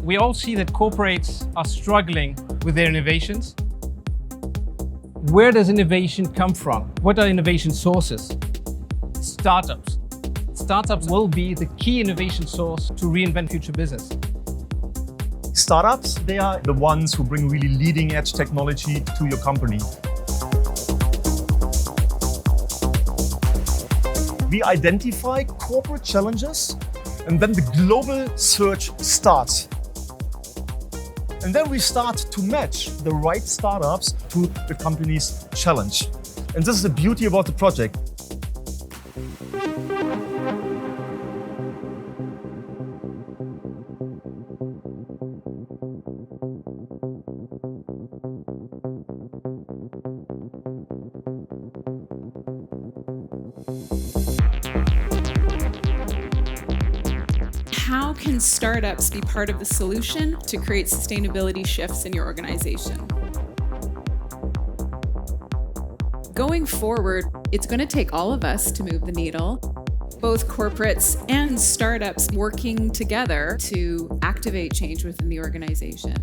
We all see that corporates are struggling with their innovations. Where does innovation come from? What are innovation sources? Startups. Startups will be the key innovation source to reinvent future business. Startups, they are the ones who bring really leading edge technology to your company. We identify corporate challenges, and then the global search starts. And then we start to match the right startups to the company's challenge. And this is the beauty about the project. How can startups be part of the solution to create sustainability shifts in your organization? Going forward, it's going to take all of us to move the needle, both corporates and startups working together to activate change within the organization.